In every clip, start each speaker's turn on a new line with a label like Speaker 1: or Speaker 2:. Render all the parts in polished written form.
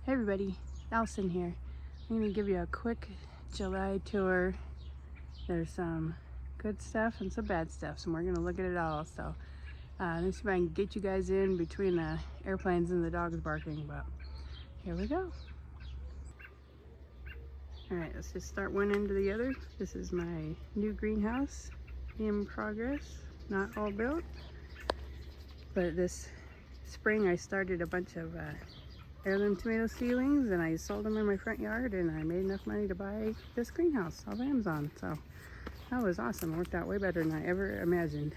Speaker 1: Hey everybody, Allison here. I'm going to give you a quick July tour. There's some good stuff and some bad stuff, so we're going to look at it all. So let me see if I can get you guys in between the airplanes and the dogs barking, but here we go. Alright, let's just start one end to the other. This is my new greenhouse in progress, not all built, but this spring I started a bunch of heirloom tomato seedlings and I sold them in my front yard, and I made enough money to buy this greenhouse off Amazon. So that was awesome. It worked out way better than I ever imagined.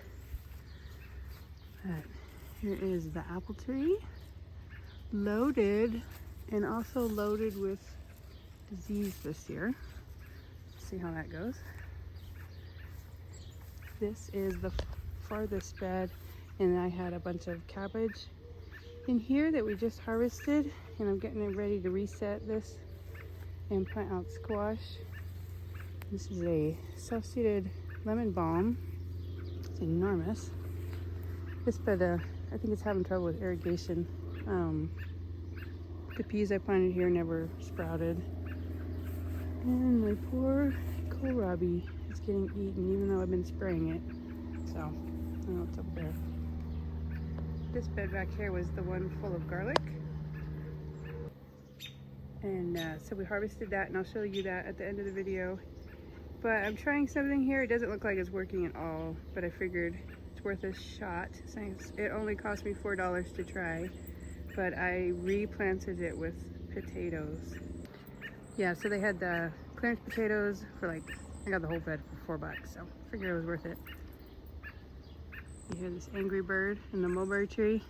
Speaker 1: But here is the apple tree, loaded, and also loaded with disease this year. Let's see how that goes. This is the farthest bed, and I had a bunch of cabbage in here that we just harvested, and I'm getting it ready to reset this and plant out squash. This is a self-seeded lemon balm. It's enormous. This bed, I think it's having trouble with irrigation. The peas I planted here never sprouted. And my poor kohlrabi is getting eaten, even though I've been spraying it. So, I don't know what's up there. This bed back here was the one full of garlic. And so we harvested that, and I'll show you that at the end of the video. But I'm trying something here. It doesn't look like it's working at all, but I figured it's worth a shot. Since it only cost me $4 to try, but I replanted it with potatoes. Yeah, so they had the clearance potatoes for I got the whole bed for $4, so I figured it was worth it. You hear this angry bird in the mulberry tree?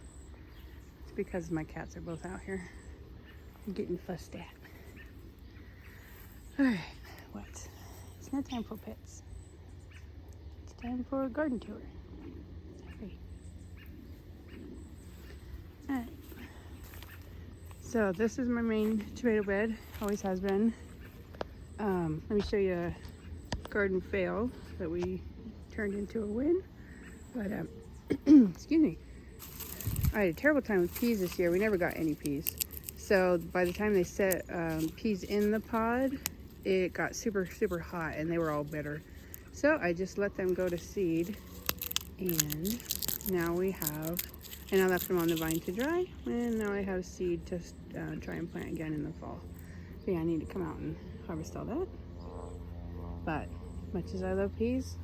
Speaker 1: It's because my cats are both out here. I'm getting fussed at. Alright, what? It's not time for pets. It's time for a garden tour. Sorry. Alright. So this is my main tomato bed. Always has been. Let me show you a garden fail that we turned into a win. But, excuse me, I had a terrible time with peas this year. We never got any peas. So by the time they set peas in the pod, it got super, super hot and they were all bitter. So I just let them go to seed, and now we have, and I left them on the vine to dry, and now I have seed to try and plant again in the fall. But yeah, I need to come out and harvest all that. But much as I love peas,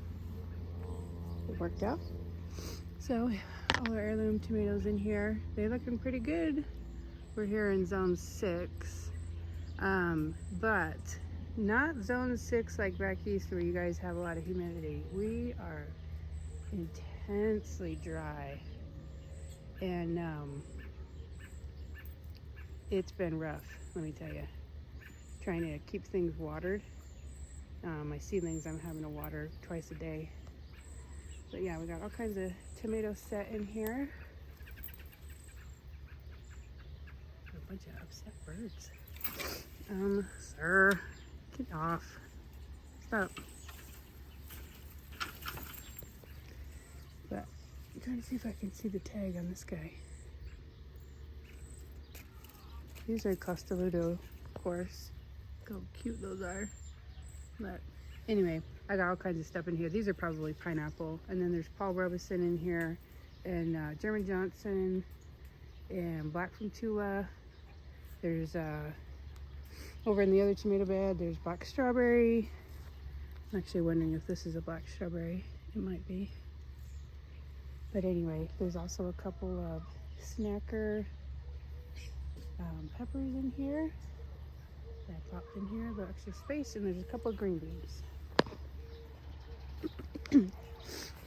Speaker 1: it worked out. So all our heirloom tomatoes in here, they're looking pretty good. We're here in zone 6, but not zone 6 like back east where you guys have a lot of humidity. We are intensely dry, and it's been rough, let me tell you, trying to keep things watered. My seedlings I'm having to water twice a day. But yeah, we got all kinds of tomatoes set in here. A bunch of upset birds. Sir, get off. Stop. But I'm trying to see if I can see the tag on this guy. These are Costaludo, of course. Look how cute those are. But anyway, I got all kinds of stuff in here. These are probably pineapple. And then there's Paul Robeson in here, and German Johnson, and Black from Tula. There's, over in the other tomato bed, there's black strawberry. I'm actually wondering if this is a black strawberry. It might be. But anyway, there's also a couple of snacker peppers in here. I popped in here, a little extra space, and there's a couple of green beans.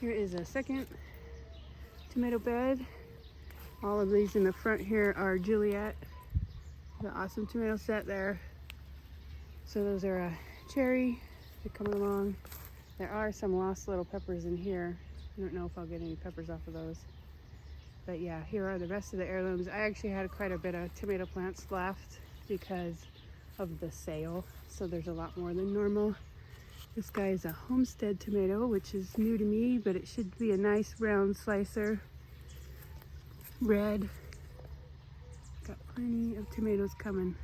Speaker 1: Here is a second tomato bed. All of these in the front here are Juliet. The awesome tomato set there. So those are a cherry. They're coming along. There are some lost little peppers in here. I don't know if I'll get any peppers off of those. But yeah, here are the rest of the heirlooms. I actually had quite a bit of tomato plants left because of the sale, so there's a lot more than normal. This guy is a homestead tomato, which is new to me, but it should be a nice round slicer. Red. got plenty of tomatoes coming.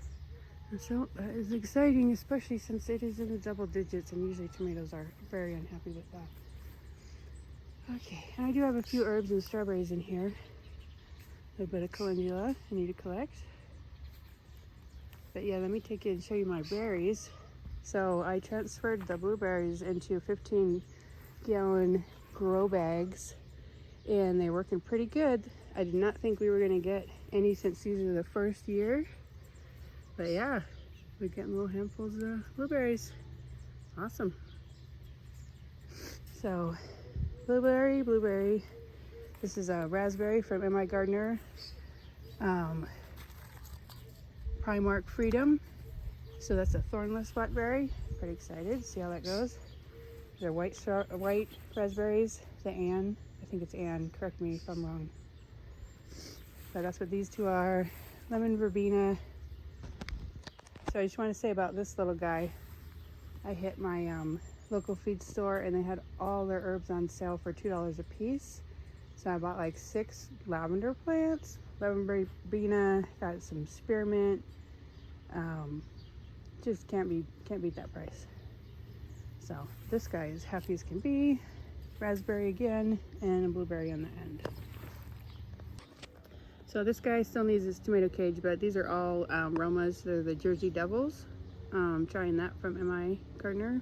Speaker 1: And so that is exciting, especially since it is in the double digits, and usually tomatoes are very unhappy with that. Okay, and I do have a few herbs and strawberries in here. A little bit of calendula I need to collect. But yeah, let me take you and show you my berries. So I transferred the blueberries into 15-gallon grow bags, and they're working pretty good. I did not think we were going to get any since these are the first year. But yeah, we're getting little handfuls of blueberries. Awesome. So, blueberry. This is a raspberry from M.I. Gardner. Primark Freedom. So that's a thornless blackberry. Pretty excited to see how that goes. They're white raspberries. The Ann. I think it's Ann. Correct me if I'm wrong. But that's what these two are. Lemon verbena. So I just want to say about this little guy. I hit my local feed store and they had all their herbs on sale for $2 a piece. So I bought like 6 lavender plants, lemon verbena, got some spearmint. Just can't beat that price. So this guy is happy as can be. Raspberry again, and a blueberry on the end. So this guy still needs his tomato cage, but these are all Romas. They're the Jersey Devils. Trying that from M.I. Gardner.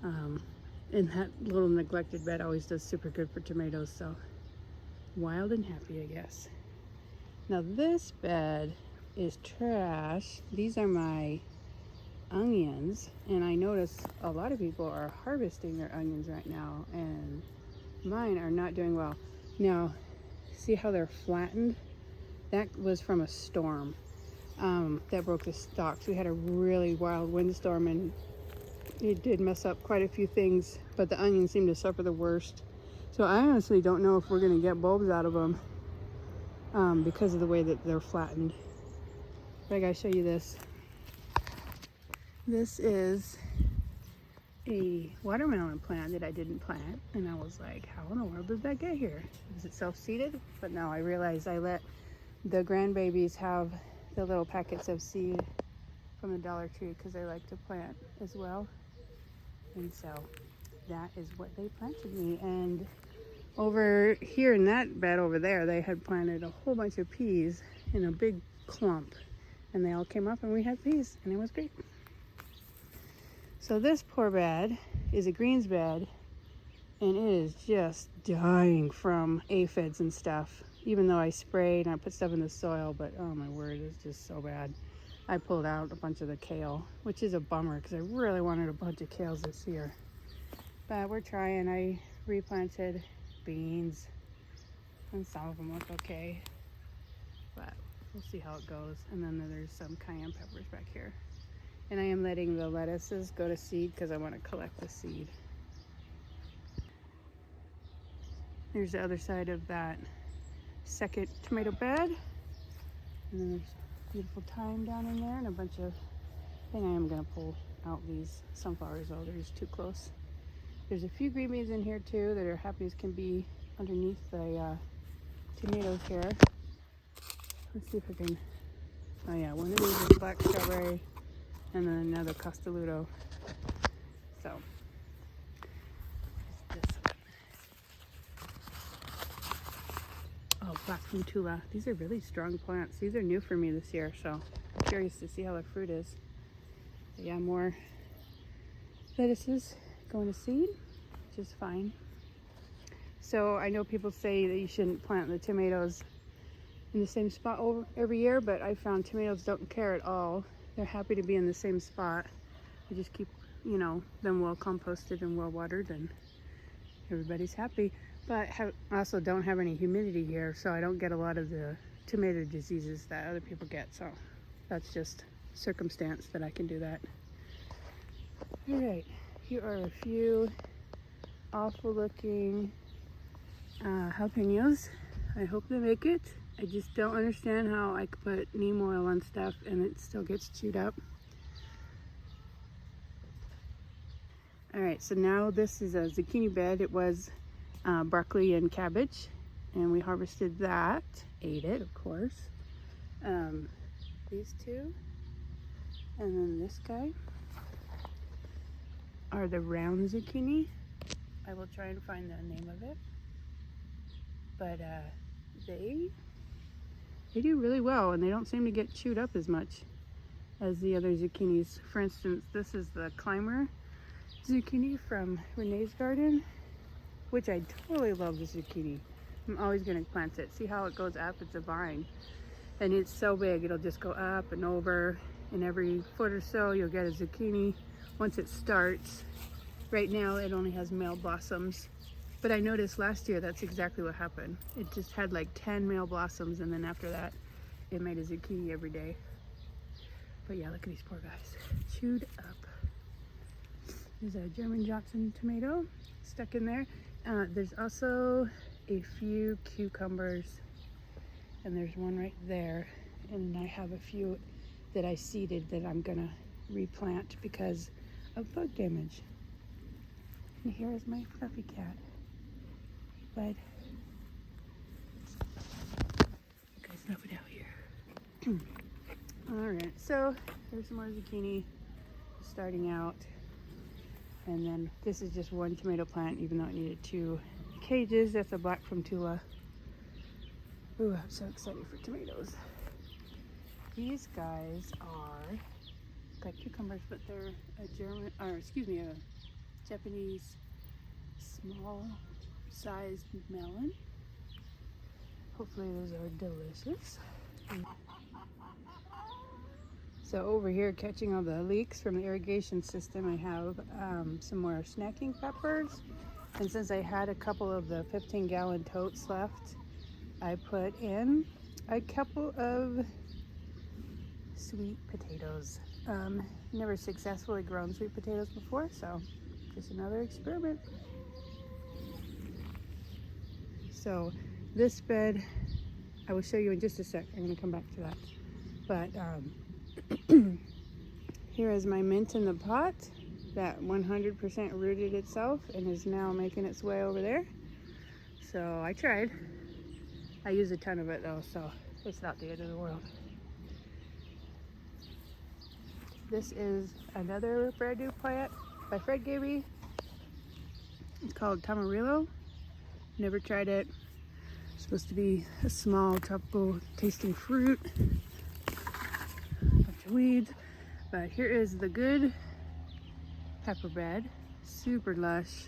Speaker 1: And that little neglected bed always does super good for tomatoes, so wild and happy, I guess. Now this bed is trash. These are my onions, and I notice a lot of people are harvesting their onions right now, and mine are not doing well. Now, see how they're flattened? That was from a storm that broke the stalks. We had a really wild windstorm, and it did mess up quite a few things, but the onions seem to suffer the worst. So I honestly don't know if we're going to get bulbs out of them because of the way that they're flattened. But I gotta show you this. This is a watermelon plant that I didn't plant, and I was like, how in the world did that get here? Is it self-seeded? But now I realized I let the grandbabies have the little packets of seed from the Dollar Tree because they like to plant as well. And so that is what they planted me. And over here in that bed over there, they had planted a whole bunch of peas in a big clump, and they all came up and we had peas, and it was great. So this poor bed is a greens bed, and it is just dying from aphids and stuff, even though I sprayed and I put stuff in the soil. But oh my word, it's just so bad. I pulled out a bunch of the kale, which is a bummer because I really wanted a bunch of kales this year. But we're trying. I replanted beans, and some of them look okay, but we'll see how it goes. And then there's some cayenne peppers back here. And I am letting the lettuces go to seed because I want to collect the seed. There's the other side of that second tomato bed. And then there's beautiful thyme down in there and a bunch of, I think I am going to pull out these sunflowers. Oh, they're just too close. There's a few green beans in here too that are happy as can be underneath the tomatoes here. Let's see if I can, oh yeah, one of these is black strawberry and then another Castelluto. So, this one. Oh, black Mutula. These are really strong plants. These are new for me this year, so I'm curious to see how the fruit is. But yeah, more lettuces going to seed, which is fine. So I know people say that you shouldn't plant the tomatoes in the same spot every year, but I found tomatoes don't care at all. They're happy to be in the same spot. I just keep, you know, them well composted and well watered, and everybody's happy. But I also don't have any humidity here, so I don't get a lot of the tomato diseases that other people get. So that's just circumstance that I can do that. All right, here are a few awful looking jalapenos. I hope they make it. I just don't understand how I could put neem oil on stuff and it still gets chewed up. All right, so now this is a zucchini bed. It was broccoli and cabbage, and we harvested that, ate it, of course. These two, and then this guy are the round zucchini. I will try and find the name of it, but they do really well, and they don't seem to get chewed up as much as the other zucchinis. For instance, this is the climber zucchini from Renee's garden, which I totally love. The zucchini, I'm always going to plant it. See how it goes up? It's a vine, and it's so big it'll just go up and over, and every foot or so you'll get a zucchini once it starts. Right now it only has male blossoms, but I noticed last year that's exactly what happened. It just had like 10 male blossoms, and then after that it made a zucchini every day. But yeah, look at these poor guys, chewed up. There's a German Johnson tomato stuck in there. There's also a few cucumbers, and there's one right there, and I have a few that I seeded that I'm gonna replant because of bug damage. And here is my fluffy cat. But you guys love it out here. Alright, so there's some more zucchini starting out. And then this is just one tomato plant, even though it needed 2 cages. That's a black from Tula. Ooh, I'm so excited for tomatoes. These guys are like cucumbers, but they're a Japanese small sized melon. Hopefully those are delicious. So over here, catching all the leaks from the irrigation system, I have some more snacking peppers. And since I had a couple of the 15-gallon totes left, I put in a couple of sweet potatoes. Never successfully grown sweet potatoes before, so just another experiment. So this bed, I will show you in just a sec. I'm going to come back to that. But here is my mint in the pot that 100% rooted itself and is now making its way over there. So I tried. I used a ton of it though, so it's not the end of the world. This is another brand new plant by Fred gave me. It's called Tamarillo. Never tried it. It's supposed to be a small tropical tasting fruit. Bunch of weeds. But here is the good pepper bed. Super lush.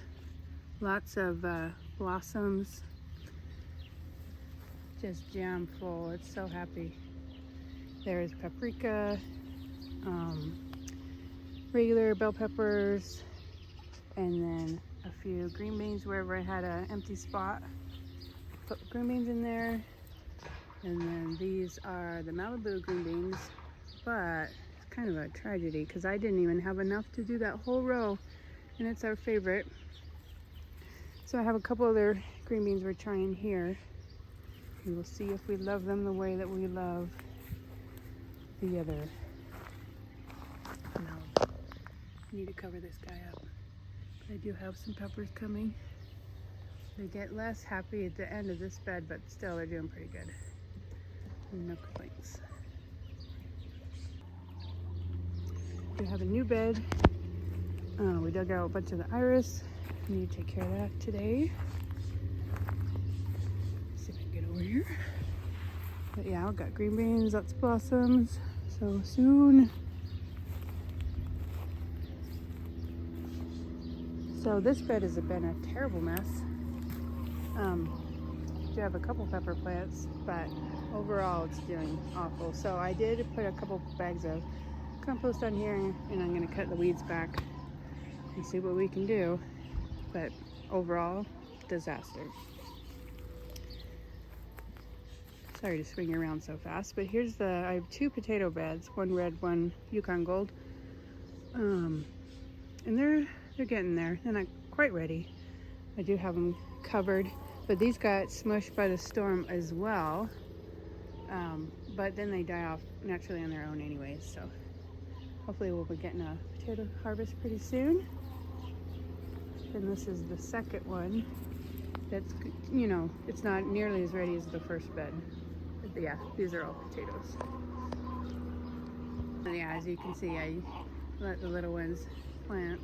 Speaker 1: Lots of blossoms. Just jam full. It's so happy. There is paprika, regular bell peppers, and then a few green beans wherever I had an empty spot. Put green beans in there. And then these are the Malibu green beans, but it's kind of a tragedy because I didn't even have enough to do that whole row, and it's our favorite. So I have a couple other green beans we're trying here. We will see if we love them the way that we love the other. No, I need to cover this guy up. But I do have some peppers coming. They get less happy at the end of this bed, but still they're doing pretty good. No complaints. We have a new bed. We dug out a bunch of the iris. I need to take care of that today. See if I can get over here. But yeah, I've got green beans, lots of blossoms. So soon. So this bed has been a terrible mess. I do have a couple pepper plants, but overall it's doing awful. So I did put a couple bags of compost on here, and I'm going to cut the weeds back and see what we can do. But overall, disaster. Sorry to swing around so fast, but here's I have 2 potato beds, one red, one Yukon Gold. And they're getting there. They're not quite ready. I do have them covered, but these got smushed by the storm as well. But then they die off naturally on their own anyways, so hopefully we'll be getting a potato harvest pretty soon. And this is the second one that's, it's not nearly as ready as the first bed. yeah, these are all potatoes. And yeah, as you can see, I let the little ones plant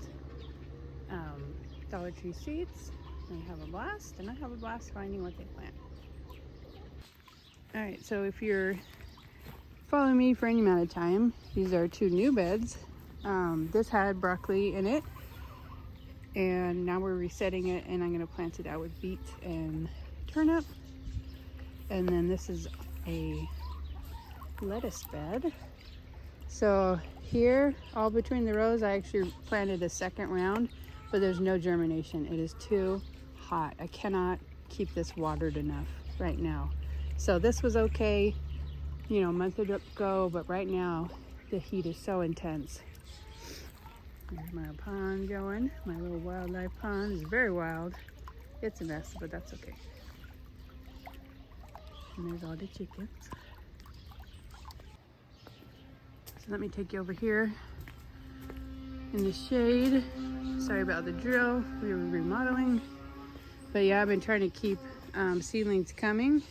Speaker 1: Dollar Tree seeds and have a blast, and I have a blast finding what they plant. All right, so if you're following me for any amount of time, these are 2 new beds. This had broccoli in it, and now we're resetting it, and I'm going to plant it out with beet and turnip. And then this is a lettuce bed. So here, all between the rows, I actually planted a second round, but there's no germination. It is too hot. I cannot keep this watered enough right now. So this was okay, you know, a month ago, but right now the heat is so intense. There's my pond going. My little wildlife pond is very wild. It's a mess, but that's okay. And there's all the chickens. So let me take you over here in the shade. Sorry about the drill. We were remodeling. But yeah, I've been trying to keep seedlings coming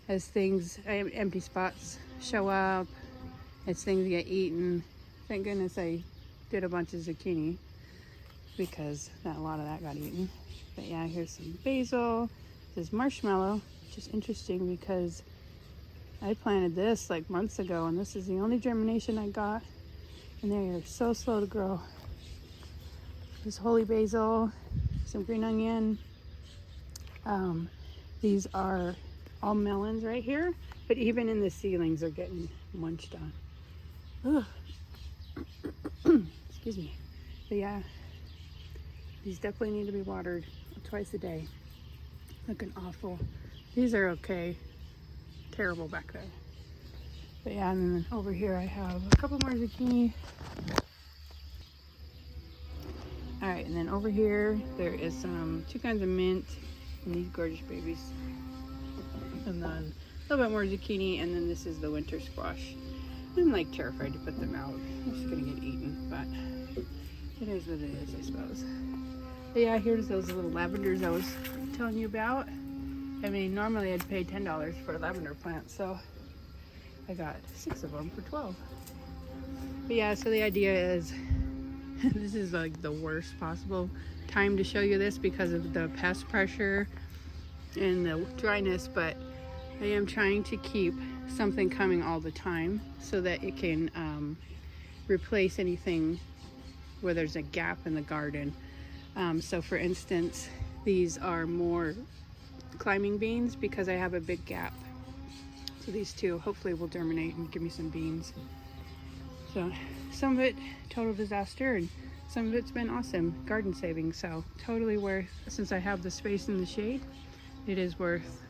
Speaker 1: as empty spots show up, as things get eaten. Thank goodness I did a bunch of zucchini because a lot of that got eaten. But yeah, here's some basil. This is marshmallow, which is interesting because I planted this like months ago, and this is the only germination I got, and they are so slow to grow. This holy basil, some green onion. These are all melons right here, but even in the seedlings they're getting munched on. Excuse me. But yeah, these definitely need to be watered twice a day. Looking awful. These are okay. Terrible back there. But yeah, and then over here I have a couple more zucchini. All right, and then over here there is 2 kinds of mint and these gorgeous babies. And then a little bit more zucchini, and then this is the winter squash. I'm like terrified to put them out. They're just gonna get eaten, but it is what it is, I suppose. But yeah, here's those little lavenders I was telling you about. I mean, normally I'd pay $10 for a lavender plant, so I got 6 of them for $12. But yeah, so the idea is, this is like the worst possible time to show you this because of the pest pressure and the dryness, but I am trying to keep something coming all the time so that it can replace anything where there's a gap in the garden. So for instance, these are more climbing beans because I have a big gap. So these 2 hopefully will germinate and give me some beans. So some of it total disaster, and some of it's been awesome garden saving. So totally worth, since I have the space in the shade, it is worth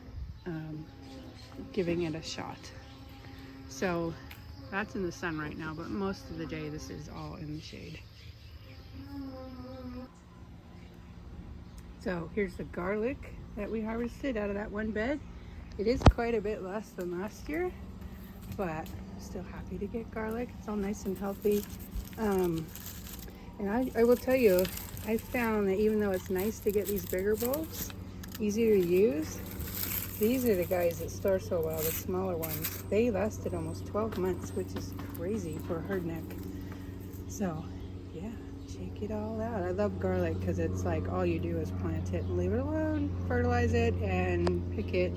Speaker 1: giving it a shot. So that's in the sun right now, but most of the day this is all in the shade. So here's the garlic that we harvested out of that one bed. It is quite a bit less than last year, but still happy to get garlic. It's all nice and healthy. And I will tell you, I found that even though it's nice to get these bigger bulbs, easier to use, these are the guys that store so well, the smaller ones. They lasted almost 12 months, which is crazy for a hardneck. So yeah, check it all out. I love garlic because it's like all you do is plant it and leave it alone, fertilize it, and pick it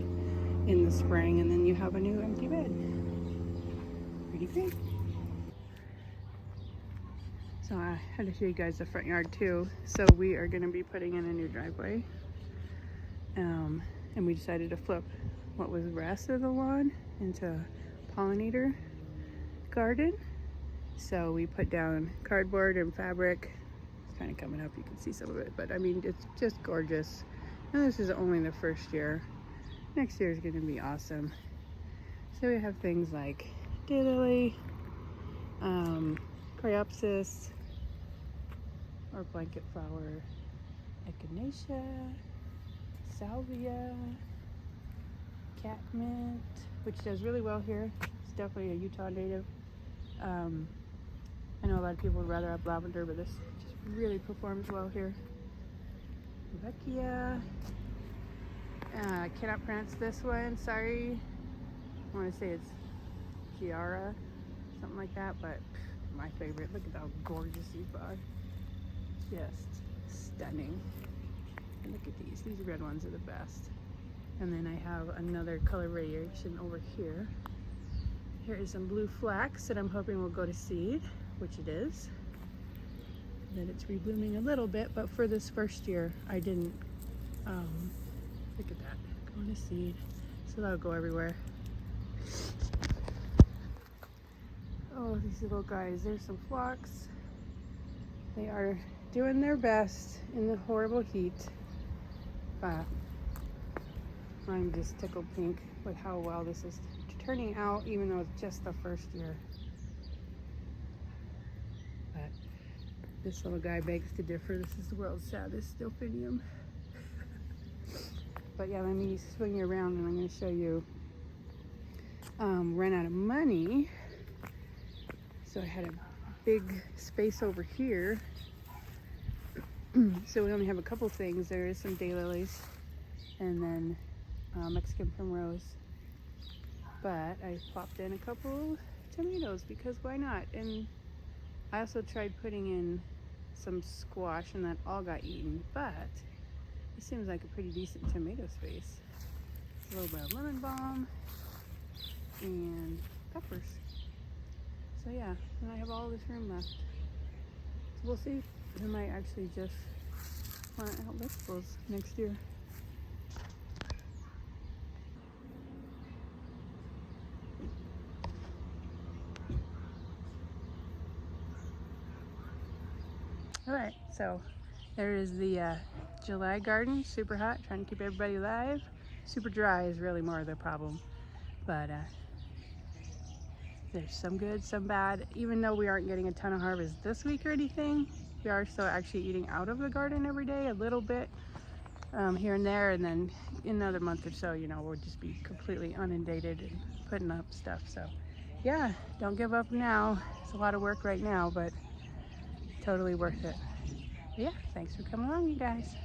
Speaker 1: in the spring, and then you have a new empty bed. Pretty great. So I had to show you guys the front yard too. So we are going to be putting in a new driveway. And we decided to flip what was the rest of the lawn into pollinator garden. So we put down cardboard and fabric. It's kind of coming up, you can see some of it, but I mean, it's just gorgeous. And this is only the first year. Next year is going to be awesome. So we have things like daylily, coreopsis, or blanket flower, echinacea, salvia, catmint, which does really well here. It's definitely a Utah native. I know a lot of people would rather have lavender, but this just really performs well here. Vecchia. I cannot pronounce this one, sorry. I want to say it's Kiara, something like that, but my favorite. Look at how gorgeous these are. Just stunning. And look at these. These red ones are the best. And then I have another color variation over here. Here is some blue flax that I'm hoping will go to seed, which it is. Then it's reblooming a little bit, but for this first year, I didn't, look at that, going to seed. So that'll go everywhere. Oh, these little guys, there's some phlox. They are doing their best in the horrible heat, but I'm just tickled pink with how well this is turning out, even though it's just the first year. But this little guy begs to differ. This is the world's saddest delphinium. But yeah, let me swing you around and I'm going to show you. Ran out of money, so I had a big space over here. So we only have a couple things. There is some daylilies and then Mexican primrose. But I popped in a couple tomatoes because why not? And I also tried putting in some squash and that all got eaten, but it seems like a pretty decent tomato space. A little bit of lemon balm and peppers. So yeah, and I have all this room left. So we'll see. I might actually just plant out vegetables next year. All right, so there is the July garden, super hot, trying to keep everybody alive. Super dry is really more of the problem, but there's some good, some bad. Even though we aren't getting a ton of harvest this week or anything, we are still actually eating out of the garden every day, a little bit here and there, and then in another month or so, you know, we'll just be completely inundated and putting up stuff. So yeah, don't give up now. It's a lot of work right now, but totally worth it. Yeah, thanks for coming along, you guys.